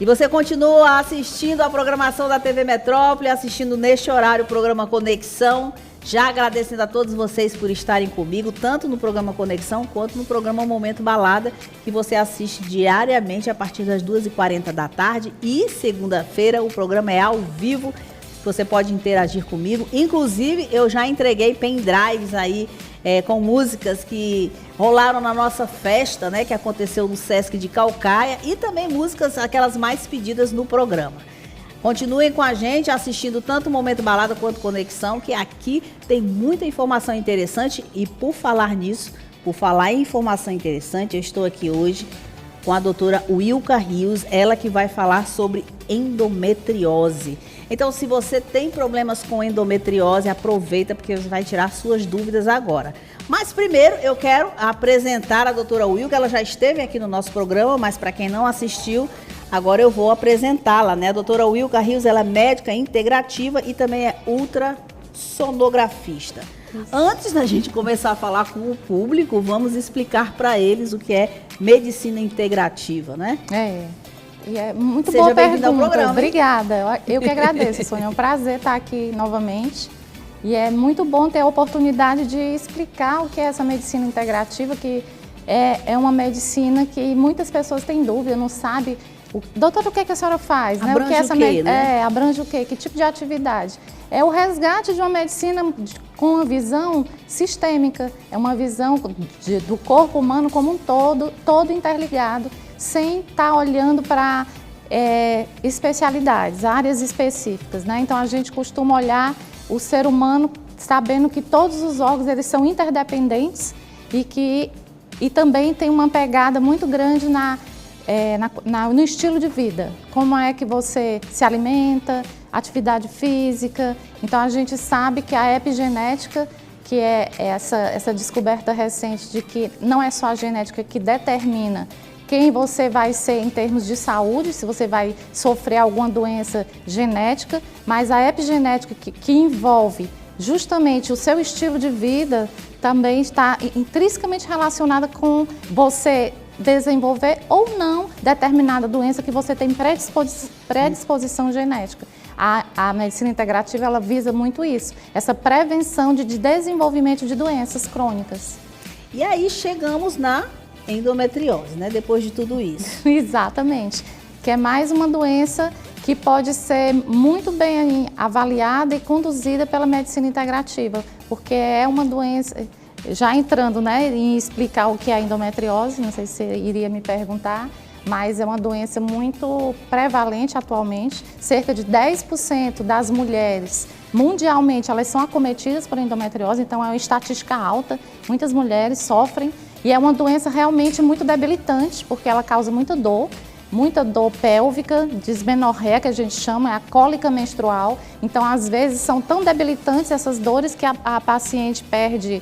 E você continua assistindo a programação da TV Metrópole, assistindo neste horário o programa Conexão. Já agradecendo a todos vocês por estarem comigo, tanto no programa Conexão quanto no programa Momento Balada, que você assiste diariamente a partir das 2h40 da tarde. E segunda-feira o programa é ao vivo, você pode interagir comigo. Inclusive, eu já entreguei pendrives aí com músicas que rolaram na nossa festa, né, que aconteceu no Sesc de Caucaia, e também músicas, aquelas mais pedidas no programa. Continuem com a gente, assistindo tanto o Momento Balada quanto Conexão, que aqui tem muita informação interessante. E por falar nisso, por falar em informação interessante, eu estou aqui hoje com a doutora Wilka Rios, ela que vai falar sobre endometriose. Então, se você tem problemas com endometriose, aproveita, porque você vai tirar suas dúvidas agora. Mas primeiro eu quero apresentar a doutora Wilka, ela já esteve aqui no nosso programa, mas para quem não assistiu, agora eu vou apresentá-la, né? A doutora Wilka Rios, ela é médica integrativa e também é ultrassonografista. Antes da gente começar a falar com o público, vamos explicar para eles o que é medicina integrativa, né? E é muito Seja boa bem-vinda pergunta. ao programa. Obrigada. Eu que agradeço, Sônia. É um prazer estar aqui novamente. E é muito bom ter a oportunidade de explicar o que é essa medicina integrativa, que é uma medicina que muitas pessoas têm dúvida, não sabem. Doutora, o que a senhora faz? Abrange o que é essa o quê, né? Abrange o quê? Que tipo de atividade? É o resgate de uma medicina com uma visão sistêmica, é uma visão do corpo humano como um todo interligado, sem estar olhando para especialidades, áreas específicas, né? Então a gente costuma olhar o ser humano sabendo que todos os órgãos eles são interdependentes e também tem uma pegada muito grande no estilo de vida. Como é que você se alimenta, atividade física. Então a gente sabe que a epigenética, que é essa descoberta recente de que não é só a genética que determina quem você vai ser em termos de saúde, se você vai sofrer alguma doença genética, mas a epigenética que envolve justamente o seu estilo de vida também está intrinsecamente relacionada com você desenvolver ou não determinada doença que você tem predisposição genética. A medicina integrativa, ela visa muito isso, essa prevenção de desenvolvimento de doenças crônicas. E aí chegamos na endometriose, né? Depois de tudo isso. Exatamente, que é mais uma doença que pode ser muito bem avaliada e conduzida pela medicina integrativa, porque é uma doença, já entrando, né, em explicar o que é a endometriose, não sei se você iria me perguntar, mas é uma doença muito prevalente atualmente. Cerca de 10% das mulheres mundialmente elas são acometidas por endometriose, então é uma estatística alta, muitas mulheres sofrem e é uma doença realmente muito debilitante, porque ela causa muita dor pélvica, dismenorreia, que a gente chama, é a cólica menstrual. Então, às vezes, são tão debilitantes essas dores que a paciente perde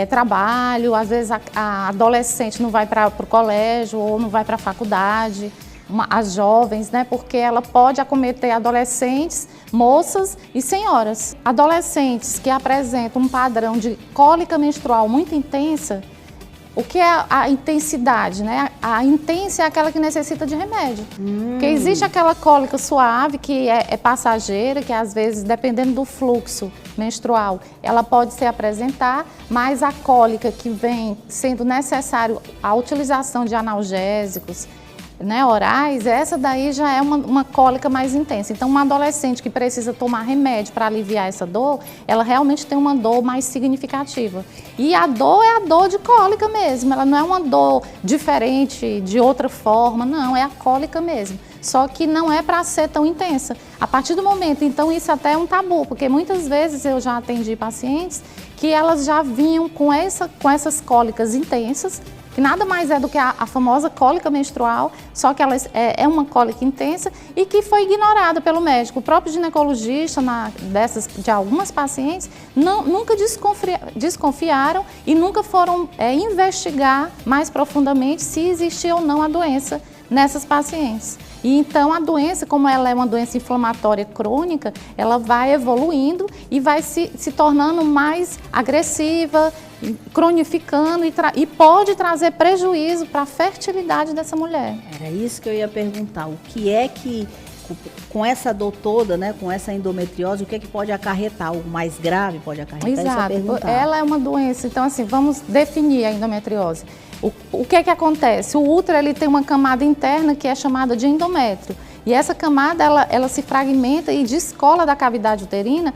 trabalho, às vezes a adolescente não vai para o colégio ou não vai para a faculdade, as jovens, né, porque ela pode acometer adolescentes, moças e senhoras. Adolescentes que apresentam um padrão de cólica menstrual muito intensa. O que é a intensidade, né? A intensa é aquela que necessita de remédio. Porque existe aquela cólica suave que é passageira, que às vezes, dependendo do fluxo menstrual, ela pode se apresentar, mas a cólica que vem sendo necessário a utilização de analgésicos, né, orais, essa daí já é uma cólica mais intensa. Então, uma adolescente que precisa tomar remédio para aliviar essa dor, ela realmente tem uma dor mais significativa. E a dor é a dor de cólica mesmo, ela não é uma dor diferente, de outra forma, não, é a cólica mesmo. Só que não é para ser tão intensa. A partir do momento, então, isso até é um tabu, porque muitas vezes eu já atendi pacientes que elas já vinham com essas cólicas intensas, que nada mais é do que a famosa cólica menstrual, só que ela é uma cólica intensa e que foi ignorada pelo médico. O próprio ginecologista, de algumas pacientes, nunca desconfiaram e nunca foram investigar mais profundamente se existia ou não a doença nessas pacientes. E então a doença, como ela é uma doença inflamatória crônica, ela vai evoluindo e vai se tornando mais agressiva, cronificando e pode trazer prejuízo para a fertilidade dessa mulher. Era isso que eu ia perguntar. O que é que, com essa dor toda, né, com essa endometriose, o que é que pode acarretar? Algo mais grave pode acarretar? Exato. Isso Ela é uma doença. Então, assim, vamos definir a endometriose. O que é que acontece? O útero ele tem uma camada interna que é chamada de endométrio. E essa camada, ela se fragmenta e descola da cavidade uterina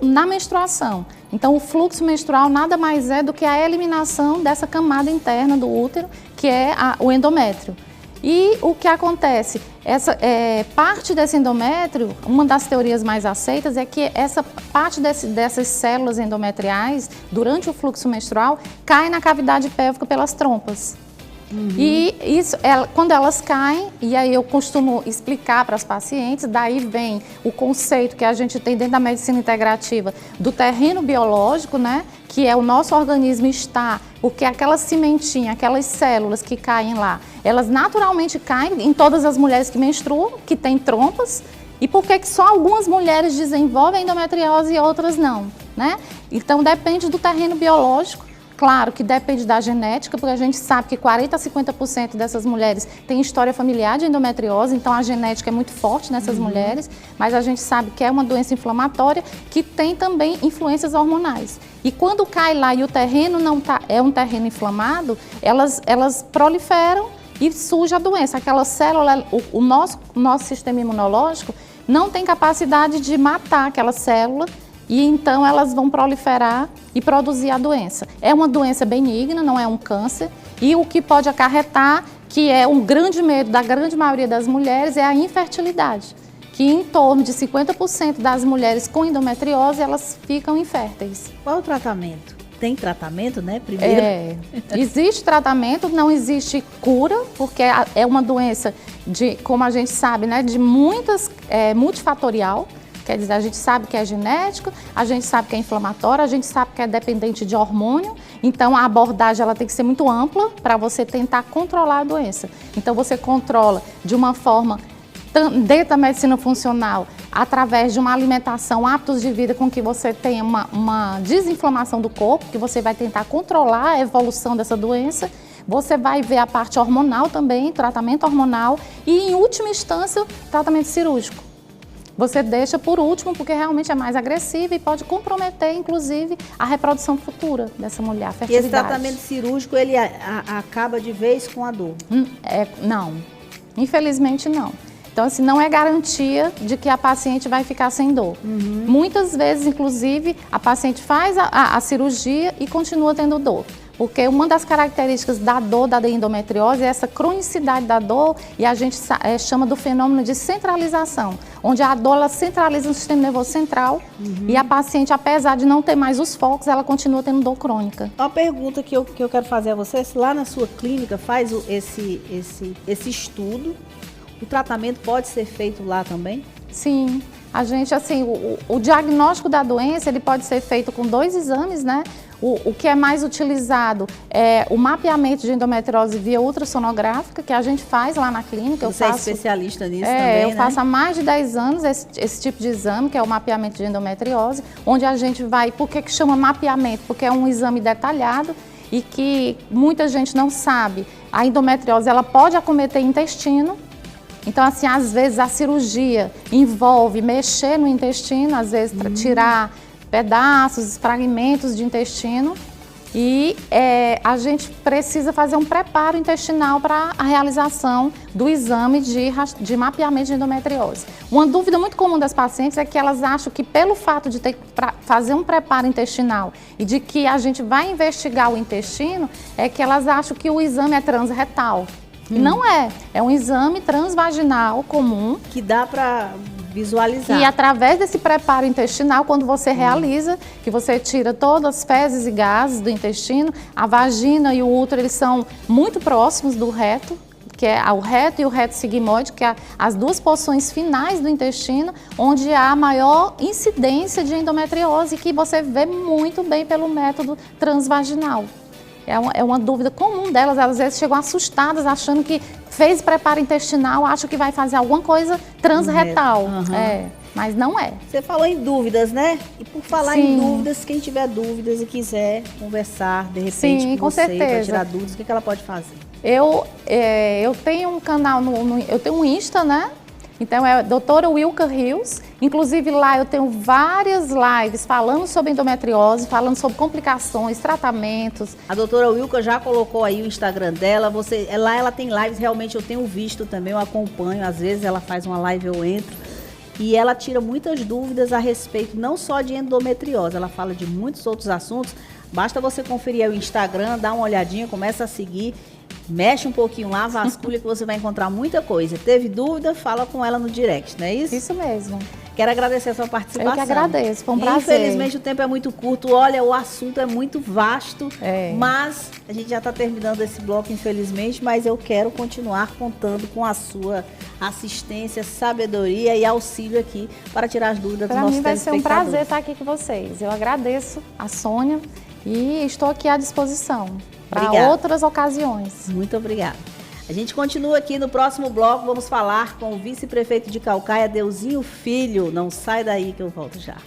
na menstruação. Então, o fluxo menstrual nada mais é do que a eliminação dessa camada interna do útero, que é o endométrio. E o que acontece? Parte desse endométrio, uma das teorias mais aceitas é que essa parte dessas células endometriais, durante o fluxo menstrual, cai na cavidade pélvica pelas trompas. E isso, quando elas caem, e aí eu costumo explicar para as pacientes, daí vem o conceito que a gente tem dentro da medicina integrativa do terreno biológico, né? Que é o nosso organismo está, porque aquela sementinha, aquelas células que caem lá, elas naturalmente caem em todas as mulheres que menstruam, que têm trompas, e por que só algumas mulheres desenvolvem endometriose e outras não, né? Então depende do terreno biológico. Claro que depende da genética, porque a gente sabe que 40% a 50% dessas mulheres têm história familiar de endometriose, então a genética é muito forte nessas mulheres, mas a gente sabe que é uma doença inflamatória que tem também influências hormonais. E quando cai lá e o terreno é um terreno inflamado, elas proliferam e surge a doença. Aquela célula, o nosso sistema imunológico não tem capacidade de matar aquela célula, e então elas vão proliferar e produzir a doença. É uma doença benigna, não é um câncer, e o que pode acarretar, que é um grande medo da grande maioria das mulheres, é a infertilidade, que em torno de 50% das mulheres com endometriose, elas ficam inférteis. Qual é o tratamento? Tem tratamento, né? Primeiro. Existe tratamento, não existe cura, porque é uma doença, como a gente sabe, né, de multifatorial. Quer dizer, a gente sabe que é genético, a gente sabe que é inflamatório, a gente sabe que é dependente de hormônio. Então, a abordagem ela tem que ser muito ampla para você tentar controlar a doença. Então, você controla de uma forma, dentro da medicina funcional, através de uma alimentação, hábitos de vida com que você tenha uma desinflamação do corpo, que você vai tentar controlar a evolução dessa doença. Você vai ver a parte hormonal também, tratamento hormonal e, em última instância, tratamento cirúrgico. Você deixa por último porque realmente é mais agressiva e pode comprometer, inclusive, a reprodução futura dessa mulher, a fertilidade. E esse tratamento cirúrgico, ele acaba de vez com a dor? Não, infelizmente não. Então, assim, não é garantia de que a paciente vai ficar sem dor. Muitas vezes, inclusive, a paciente faz a cirurgia e continua tendo dor. Porque uma das características da dor da endometriose é essa cronicidade da dor e a gente chama do fenômeno de centralização, onde a dor ela centraliza no sistema nervoso central e a paciente, apesar de não ter mais os focos, ela continua tendo dor crônica. Uma pergunta que eu quero fazer a você, se lá na sua clínica faz esse estudo, o tratamento pode ser feito lá também? Sim. A gente, assim, o diagnóstico da doença, ele pode ser feito com 2 exames, né? O que é mais utilizado é o mapeamento de endometriose via ultrassonográfica, que a gente faz lá na clínica. Você é especialista nisso também, eu faço há mais de 10 anos esse tipo de exame, que é o mapeamento de endometriose, onde a gente vai... Por que chama mapeamento? Porque é um exame detalhado e que muita gente não sabe. A endometriose, ela pode acometer intestino. Então, assim, às vezes a cirurgia envolve mexer no intestino, às vezes tirar pedaços, fragmentos de intestino e a gente precisa fazer um preparo intestinal para a realização do exame de mapeamento de endometriose. Uma dúvida muito comum das pacientes é que elas acham que pelo fato de ter que fazer um preparo intestinal e de que a gente vai investigar o intestino, é que elas acham que o exame é transretal. E não é um exame transvaginal comum. Que dá para visualizar. E através desse preparo intestinal, quando você realiza, que você tira todas as fezes e gases do intestino, a vagina e o útero, eles são muito próximos do reto, que é o reto e o reto sigmoide, que é as 2 porções finais do intestino, onde há a maior incidência de endometriose, que você vê muito bem pelo método transvaginal. é uma dúvida comum delas. Elas às vezes chegam assustadas, achando que fez preparo intestinal, acham que vai fazer alguma coisa transretal. Mas não é. Você falou em dúvidas, né? E por falar em dúvidas, quem tiver dúvidas e quiser conversar, de repente, com você, para tirar dúvidas, o que ela pode fazer? Eu tenho um canal, eu tenho um Insta, né? Então é doutora Wilka Rios. Inclusive lá eu tenho várias lives falando sobre endometriose, falando sobre complicações, tratamentos. A doutora Wilka já colocou aí o Instagram dela. Lá ela tem lives, realmente eu tenho visto também, eu acompanho. Às vezes ela faz uma live, eu entro. E ela tira muitas dúvidas a respeito não só de endometriose, ela fala de muitos outros assuntos. Basta você conferir aí o Instagram, dar uma olhadinha, começa a seguir. Mexe um pouquinho lá, vasculha que você vai encontrar muita coisa. Teve dúvida? Fala com ela no direct, não é isso? Isso mesmo. Quero agradecer a sua participação. Eu que agradeço, foi um prazer. Infelizmente o tempo é muito curto, olha, o assunto é muito vasto, mas a gente já está terminando esse bloco, infelizmente, mas eu quero continuar contando com a sua assistência, sabedoria e auxílio aqui para tirar as dúvidas dos nossos telespectadores. Para mim vai ser um prazer estar aqui com vocês. Eu agradeço a Sônia e estou aqui à disposição para outras ocasiões. Muito obrigada. A gente continua aqui no próximo bloco, vamos falar com o vice-prefeito de Caucaia, Deusinho Filho. Não sai daí que eu volto já.